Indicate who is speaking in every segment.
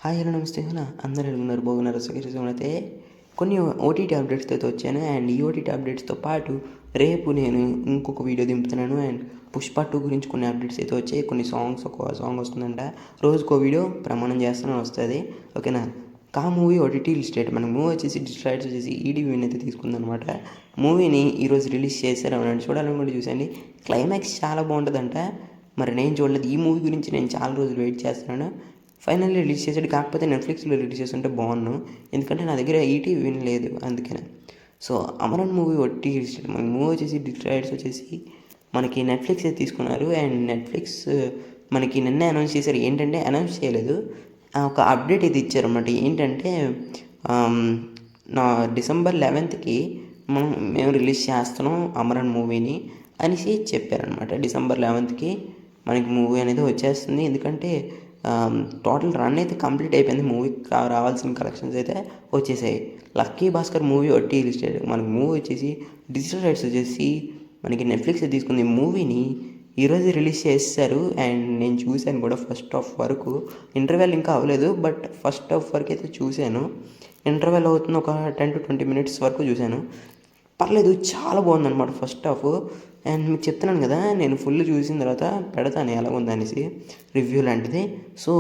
Speaker 1: Hi hello నమస్తే అందరూ ఎలా ఉన్నారు? బాగున్నారు? అయితే కొన్ని ఓటీటీ అప్డేట్స్తో అయితే వచ్చాను. అండ్ ఈ ఓటీటీ అప్డేట్స్తో పాటు రేపు నేను ఇంకొక వీడియో దింపుతున్నాను. అండ్ పుష్ప 2 గురించి కొన్ని అప్డేట్స్ అయితే వచ్చాయి. కొన్ని ఒక సాంగ్ వస్తుందంట. రోజుకో వీడియో ప్రమాణం చేస్తూనే వస్తుంది. ఓకేనా? Movie OTT listed. మనకు మూవీ వచ్చేసి డిస్ట్రాయిడ్స్ వచ్చేసి ఈడీవీని అయితే తీసుకుందనమాట. మూవీని ఈరోజు రిలీజ్ చేశారు. అవునండి, చూడాలనుకుంటే చూసండి. క్లైమాక్స్ చాలా బాగుంటుందంట. మరి నేను చూడలేదు. ఈ మూవీ గురించి నేను చాలా రోజులు వెయిట్ చేస్తున్నాను. ఫైనల్లీ రిలీజ్ చేసాడు. కాకపోతే నెట్ఫ్లిక్స్లో రిలీజ్ చేస్తుంటే బాగున్నాను, ఎందుకంటే నా దగ్గర ఈటీవీ వినలేదు అందుకనే. సో అమరన్ మూవీ ఒట్టి మన మూవీ వచ్చేసి డిట్రాయిడ్స్ వచ్చేసి మనకి నెట్ఫ్లిక్స్ అయితే తీసుకున్నారు. అండ్ నెట్ఫ్లిక్స్ మనకి నిన్నే అనౌన్స్ చేశారు. ఏంటంటే అనౌన్స్ చేయలేదు, ఒక అప్డేట్ ఇది ఇచ్చారన్నమాట. ఏంటంటే నా డిసెంబర్ 11th మేము రిలీజ్ చేస్తున్నాం అమరన్ మూవీని అనేసి చెప్పారనమాట. డిసెంబర్ 11th మనకి మూవీ అనేది వచ్చేస్తుంది. ఎందుకంటే టోటల్ రన్ అయితే కంప్లీట్ అయిపోయింది. మూవీకి రావాల్సిన కలెక్షన్స్ అయితే వచ్చేసాయి. లక్కీ భాస్కర్ మూవీ ఒట్టి రిలీజ్. మనకి మూవీ వచ్చేసి డిజిటల్ రైట్స్ వచ్చేసి మనకి నెట్ఫ్లిక్స్ తీసుకుంది. మూవీని ఈరోజు రిలీజ్ చేశారు. అండ్ నేను చూశాను కూడా ఫస్ట్ హాఫ్ వరకు. ఇంటర్వెల్ ఇంకా అవ్వలేదు, బట్ ఫస్ట్ హాఫ్ వరకు అయితే చూశాను. ఇంటర్వెల్ అవుతుంది, ఒక 10 to 20 minutes వరకు చూశాను. పర్లేదు, చాలా బాగుందన్నమాట ఫస్ట్ హాఫ్. అండ్ మీకు చెప్తున్నాను కదా, నేను ఫుల్ చూసిన తర్వాత పెడతాను ఎలా ఉందనేసి రివ్యూ లాంటిది. సో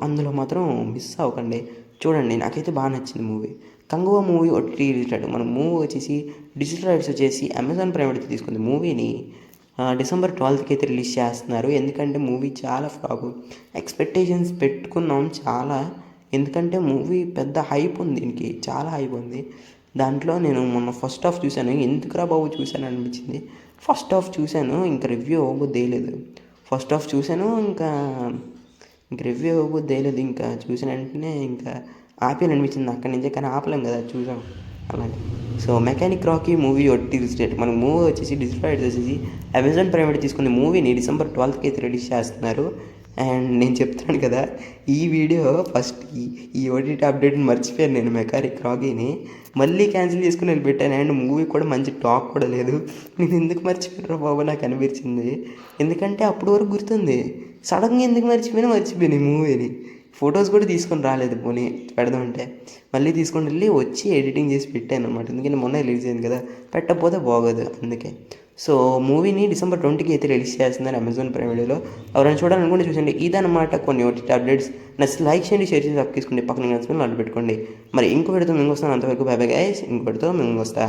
Speaker 1: అందులో మాత్రం మిస్ అవ్వకండి, చూడండి. నాకైతే బాగా నచ్చింది movie. Kanguva movie OTT release. మన మూవీ వచ్చేసి డిజిటల్ రైట్స్ వచ్చేసి అమెజాన్ ప్రైమ్ అయితే తీసుకుంది. మూవీని డిసెంబర్ 12th అయితే రిలీజ్ చేస్తున్నారు. ఎందుకంటే మూవీ చాలా ఫ్లాప్. ఎక్స్పెక్టేషన్స్ పెట్టుకున్నాం చాలా, ఎందుకంటే మూవీ పెద్ద హైప్ ఉంది, దీనికి చాలా హైప్ ఉంది. దాంట్లో నేను మొన్న ఫస్ట్ హాఫ్ చూశాను. ఎందుకురా బాబు చూశాను అనిపించింది. ఫస్ట్ హాఫ్ చూశాను, ఇంకా రివ్యూ అవ్వబుద్ధి వేయలేదు. ఫస్ట్ హాఫ్ చూశాను, ఇంకా రివ్యూ అవ్వబుద్ధి వేయలేదు. ఇంకా చూసిన వెంటనే ఇంకా ఆపేయాలనిపించింది అక్కడి నుంచే, కానీ ఆపలేం కదా, చూసాం అలాగే. సో మెకానిక్ రాకీ మూవీ ఒట్టి రిలీజ్. మన మూవీ వచ్చేసి డిజిటల్ రైట్స్ వచ్చేసి అమెజాన్ ప్రైమ్ తీసుకున్న మూవీని డిసెంబర్ 12th అయితే రిలీజ్ చేస్తున్నారు. అండ్ నేను చెప్తాను కదా, ఈ వీడియో ఫస్ట్ ఈ ఓటీటీ అప్డేట్ని మర్చిపోయాను నేను. మెకానిక్ రాకీని మళ్ళీ క్యాన్సిల్ చేసుకుని నేను పెట్టాను. అండ్ మూవీ కూడా మంచి టాక్ కూడా లేదు. నేను ఎందుకు మర్చిపోయాను బాబు నాకు అనిపించింది. ఎందుకంటే అప్పటి వరకు గుర్తుంది, సడన్గా ఎందుకు మర్చిపోయాను ఈ మూవీని. ఫొటోస్ కూడా తీసుకొని రాలేదు, పోనీ పెడదామంటే మళ్ళీ తీసుకొని వెళ్ళి వచ్చి ఎడిటింగ్ చేసి పెట్టాను అనమాట. ఎందుకంటే మొన్న రిలీజ్ అయింది కదా, పెట్టకపోతే బాగోదు అందుకే. సో మూవీని డిసెంబర్ 20th అయితే రిలీజ్ చేస్తున్నారు అమెజాన్ ప్రైమ్ వీడియోలో. ఎవరైనా చూడాలనుకుంటే చూసండి. ఇదన్నమాట కొన్ని ఓటీటీ అప్డేట్స్. నచ్చి లైక్ చేయండి, షేర్ చేసి సబ్స్క్రైబ్ చేసుకోండి, పక్కన నచ్చుకుని అడ్డు పెట్టుకోండి. మరి ఇంకో పెడుతూ మేము వస్తాను. అంతవరకు బై బై గైస్. ఇంకోటితో మేము వస్తా.